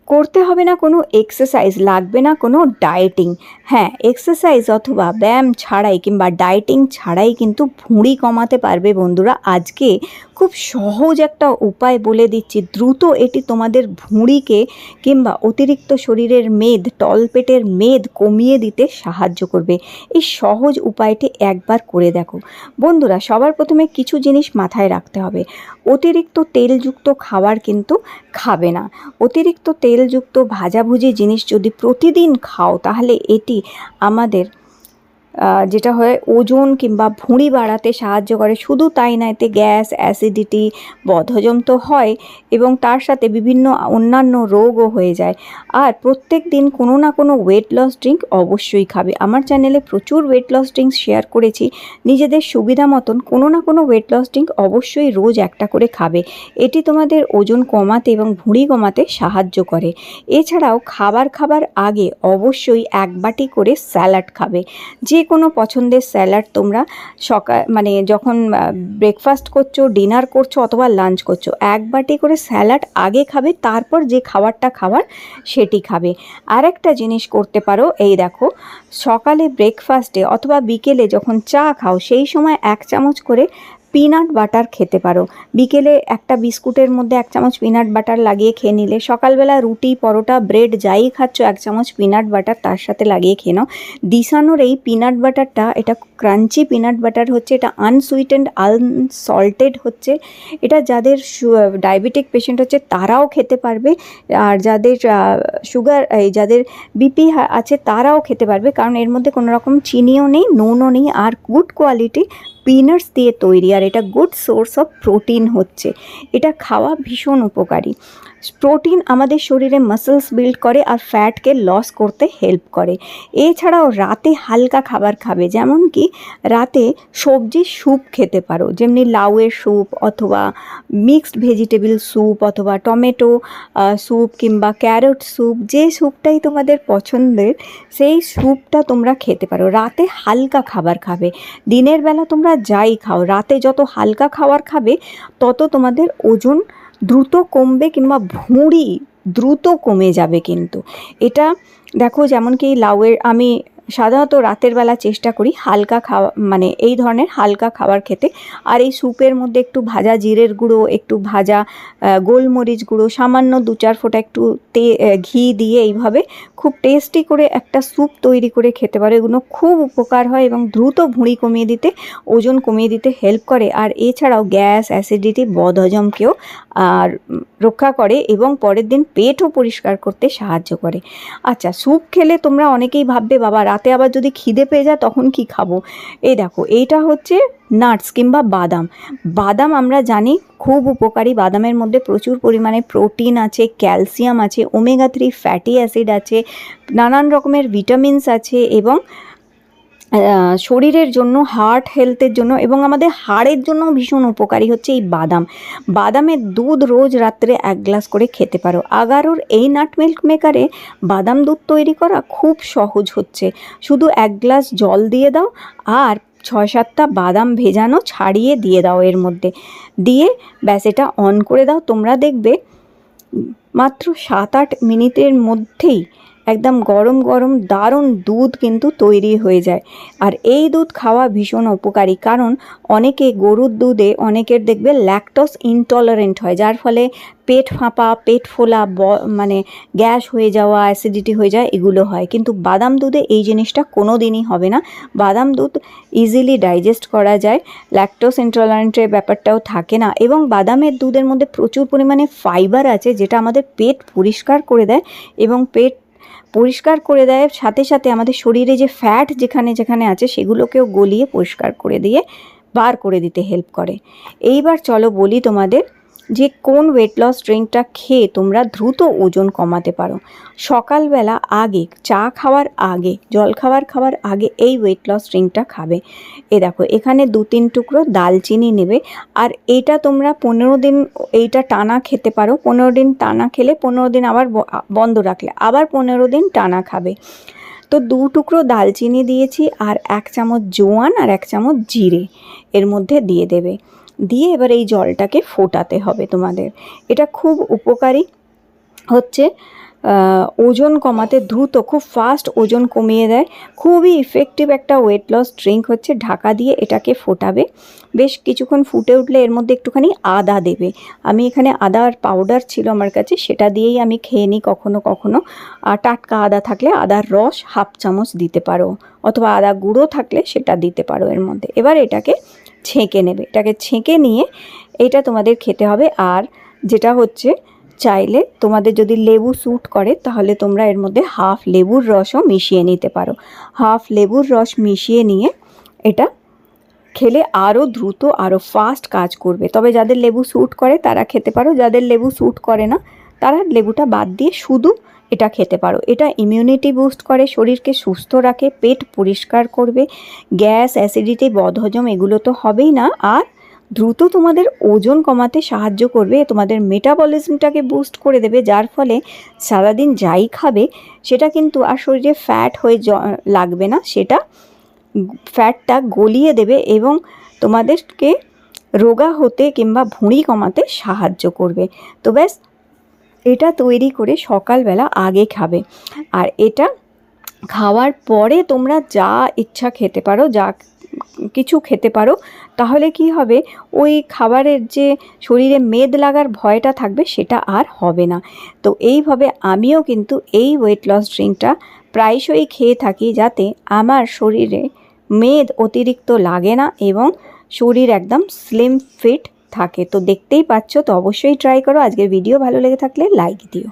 করতে হবে না কোনো এক্সারসাইজ, লাগবে না কোনো ডায়েটিং। হ্যাঁ, এক্সারসাইজ অথবা ব্যায়াম ছাড়াই কিংবা ডায়েটিং ছাড়াই কিন্তু ভুঁড়ি কমাতে পারবে বন্ধুরা। আজকে খুব সহজ একটা উপায় বলে দিচ্ছি, দ্রুত এটি তোমাদের ভুঁড়িকে কিংবা অতিরিক্ত শরীরের মেদ, তলপেটের মেদ কমিয়ে দিতে সাহায্য করবে। এই সহজ উপায়টি একবার করে দেখো বন্ধুরা। সবার প্রথমে কিছু জিনিস মাথায় রাখতে হবে। অতিরিক্ত তেলযুক্ত খাবার কিন্তু খাবে না। অতিরিক্ত তেলযুক্ত ভাজাভুজি জিনিস যদি প্রতিদিন খাও তাহলে এটি আমাদের যেটা হয় ওজন কিংবা ভুঁড়ি বাড়াতে সাহায্য করে। শুধু তাই না, এতে গ্যাস, অ্যাসিডিটি, বদহজম তো হয় এবং তার সাথে বিভিন্ন অন্যান্য রোগও হয়ে যায়। আর প্রত্যেক দিন কোনো না কোনো ওয়েট লস ড্রিঙ্ক অবশ্যই খাবে। আমার চ্যানেলে প্রচুর ওয়েট লস ড্রিঙ্কস শেয়ার করেছি। নিজেদের সুবিধা মতন কোনো না কোনো ওয়েট লস ড্রিঙ্ক অবশ্যই রোজ একটা করে খাবে। এটি তোমাদের ওজন কমাতে এবং ভুঁড়ি কমাতে সাহায্য করে। এছাড়াও খাবার আগে অবশ্যই এক বাটি করে স্যালাড খাবে। যে কোনো পছন্দের স্যালাড তোমরা মানে যখন ব্রেকফাস্ট করছো, ডিনার করছো অথবা লাঞ্চ করছো, এক বাটি করে স্যালাড আগে খাবে, তারপর যে খাবারটা খাবার সেটি খাবে। আর একটা জিনিস করতে পারো, এই দেখো, সকালে ব্রেকফাস্টে অথবা বিকেলে যখন চা খাও সেই সময় 1 চামচ করে পিনাট বাটার খেতে পারো। বিকেলে একটা বিস্কুটের মধ্যে 1 চামচ পিনাট বাটার লাগিয়ে খেয়ে নিলে, সকালবেলা রুটি, পরোটা, ব্রেড যাই খাচ্ছ 1 চামচ পিনাট বাটার তার সাথে লাগিয়ে খেয়ে নাও। দিশানোর এই পিনাট বাটারটা, এটা ক্রাঞ্চি পিনাট বাটার হচ্ছে, এটা আনসুইটেন্ড, আনসল্টেড হচ্ছে। এটা যাদের ডায়াবেটিক পেশেন্ট হচ্ছে তারাও খেতে পারবে, আর যাদের সুগার, যাদের বিপি আছে তারাও খেতে পারবে, কারণ এর মধ্যে কোনো রকম চিনিও নেই, নুনও নেই, আর গুড কোয়ালিটি পিনাটস দিয়ে তৈরি, আর এটা গুড সোর্স অফ প্রোটিন হচ্ছে। এটা খাওয়া ভীষণ উপকারী। প্রোটিন আমাদের শরীরে মাসলস বিল্ড করে আর ফ্যাটকে লস করতে হেল্প করে। এছাড়াও রাতে হালকা খাবার খাবে, যেমন কি রাতে সবজির স্যুপ খেতে পারো, যেমনি লাউয়ের স্যুপ অথবা মিক্সড ভেজিটেবল স্যুপ অথবা টমেটো স্যুপ কিংবা ক্যারট স্যুপ, যে স্যুপটাই তোমাদের পছন্দের সেই স্যুপটা তোমরা খেতে পারো। রাতে হালকা খাবার খাবে। দিনের বেলা তোমরা যাই খাও, রাতে যত হালকা খাবার খাবে তত তোমাদের ওজন দ্রুত কমবে কিংবা ভুঁড়ি দ্রুত কমে যাবে। কিন্তু এটা দেখো, যেমন কি লাউয়ের, আমি সাধারণত রাতের বেলা চেষ্টা করি হালকা খাওয়া, মানে এই ধরনের হালকা খাবার খেতে। আর এই স্যুপের মধ্যে একটু ভাজা জিরের গুঁড়ো, একটু ভাজা গোলমরিচ গুঁড়ো, সামান্য 2-4 ফোঁটা একটু ঘি দিয়ে এইভাবে খুব টেস্টি করে একটা স্যুপ তৈরি করে খেতে পারো। এগুলো খুব উপকার হয় এবং দ্রুত ভুঁড়ি কমিয়ে দিতে, ওজন কমিয়ে দিতে হেল্প করে। আর এছাড়াও গ্যাস, অ্যাসিডিটি, বদহজমকেও আর রক্ষা করে এবং পরের দিন পেটও পরিষ্কার করতে সাহায্য করে। আচ্ছা, স্যুপ খেলে তোমরা অনেকেই ভাববে বাবা রাতে আবার যদি খিদে পেয়ে যায় তখন কি খাবো। এই দেখো, এইটা হচ্ছে নাটস কিংবা বাদাম। বাদাম আমরা জানি খুব উপকারী। বাদামের মধ্যে প্রচুর পরিমাণে প্রোটিন আছে, ক্যালসিয়াম আছে, ওমেগা 3 ফ্যাটি অ্যাসিড আছে, নানান রকমের ভিটামিনস আছে এবং শরীরের জন্য, হার্ট হেলথের জন্য এবং আমাদের হাড়ের জন্য ভীষণ উপকারী হচ্ছে এই বাদাম। বাদামের দুধ রোজ রাত্রে 1 গ্লাস করে খেতে পারো। আগারোর এই নাট মিল্ক মেকারে বাদাম দুধ তৈরি করা খুব সহজ হচ্ছে। শুধু 1 গ্লাস জল দিয়ে দাও আর 6-7টা বাদাম ভেজানো ছাড়িয়ে দিয়ে দাও, এর মধ্যে দিয়ে ব্যাস এটা অন করে দাও। তোমরা দেখবে মাত্র 7-8 মিনিটের মধ্যেই একদম গরম গরম দারুণ দুধ কিন্তু তৈরি হয়ে যায়। আর এই দুধ খাওয়া ভীষণ উপকারী, কারণ অনেকে গরুর দুধে, অনেকের দেখবে ল্যাকটোজ ইনটলারেন্ট হয়, যার ফলে পেট ফাঁপা, পেট ফোলা, মানে গ্যাস হয়ে যাওয়া, অ্যাসিডিটি হয়ে যায়, এগুলো হয়। কিন্তু বাদাম দুধে এই জিনিসটা কোনো দিনই হবে না। বাদাম দুধ ইজিলি ডাইজেস্ট করা যায়, ল্যাকটোজ ইনটলারেন্টের ব্যাপারটাও থাকে না এবং বাদামের দুধের মধ্যে প্রচুর পরিমাণে ফাইবার আছে, যেটা আমাদের পেট পরিষ্কার করে দেয় এবং পেট পরিষ্কার করে দেয় সাথে সাথে আমাদের শরীরে যে ফ্যাট যেখানে যেখানে আছে সেগুলোকেও গলিয়ে পরিষ্কার করে দিয়ে বার করে দিতে হেল্প করে। এইবার চলো বলি তোমাদের যে কোন ওয়েট লস ড্রিঙ্কটা খেয়ে তোমরা দ্রুত ওজন কমাতে পারো। সকালবেলা আগে, চা খাওয়ার আগে, জল খাওয়ার আগে এই ওয়েট লস ড্রিঙ্কটা খাবে। এ দেখো, এখানে 2-3 টুকরো দালচিনি নেবে আর এইটা তোমরা 15 দিন এইটা টানা খেতে পারো। 15 দিন টানা খেলে 15 দিন আবার বন্ধ রাখলে আবার 15 দিন টানা খাবে। তো 2 টুকরো দালচিনি দিয়েছি আর 1 চামচ জোয়ান আর 1 চামচ জিরে এর মধ্যে দিয়ে দেবে। দিয়ে এবার এই জলটাকে ফোটাতে হবে তোমাদের। এটা খুব উপকারী হচ্ছে ওজন কমাতে দ্রুত খুব ফাস্ট ওজন কমিয়ে দেয়। খুবই ইফেক্টিভ একটা ওয়েট লস ড্রিঙ্ক হচ্ছে। ঢাকা দিয়ে এটাকে ফোটাবে, বেশ কিছুক্ষণ ফুটে উঠলে এর মধ্যে একটুখানি আদা দেবে। আমি এখানে আদার পাউডার ছিল আমার কাছে, সেটা দিয়েই আমি খেয়ে নিই কখনো কখনো। আর টাটকা আদা থাকলে আদার রস হাফ চামচ দিতে পারো, অথবা আদা গুঁড়ো থাকলে সেটা দিতে পারো এর মধ্যে। এবার এটাকে ছেঁকে নেবে। এটাকে ছেঁকে নিয়ে এটা তোমাদের খেতে হবে। আর যেটা হচ্ছে, চাইলে তোমাদের যদি লেবু স্যুট করে তাহলে তোমরা এর মধ্যে হাফ লেবুর রসও মিশিয়ে নিতে পারো। হাফ লেবুর রস মিশিয়ে নিয়ে এটা খেলে আরও দ্রুত আরও ফাস্ট কাজ করবে। তবে যাদের লেবু স্যুট করে তারা খেতে পারো, যাদের লেবু স্যুট করে না তারা লেবুটা বাদ দিয়ে শুধু এটা খেতে পারো। এটা ইমিউনিটি বুস্ট করে, শরীরকে সুস্থ রাখে, পেট পরিষ্কার করবে, গ্যাস, অ্যাসিডিটি, বদহজম এগুলো তো হবেই না, আর দ্রুত তোমাদের ওজন কমাতে সাহায্য করবে, তোমাদের মেটাবলিজমটাকে বুস্ট করে দেবে, যার ফলে সারাদিন যাই খাবে সেটা কিন্তু আর শরীরে ফ্যাট হয়ে লাগবে না, সেটা ফ্যাটটা গলিয়ে দেবে এবং তোমাদেরকে রোগা হতে কিংবা ভুঁড়ি কমাতে সাহায্য করবে। তো ব্যাস, এটা তৈরি করে সকালবেলা আগে খাবে। আর এটা খাওয়ার পরে তোমরা যা ইচ্ছা খেতে পারো, যা কিছু খেতে পারো। তাহলে কি হবে, ওই খাবারের যে শরীরে মেদ লাগার ভয়টা থাকবে সেটা আর হবে না। তো এইভাবে আমিও কিন্তু এই ওয়েট লস ড্রিঙ্কটা প্রায়শই খেয়ে থাকি, যাতে আমার শরীরে মেদ অতিরিক্ত লাগে না এবং শরীর একদম স্লিম ফিট থাকে। তো দেখতেই পাচ্ছ, তো অবশ্যই ট্রাই করো। আজকের ভিডিও ভালো লেগে থাকলে লাইক দিও।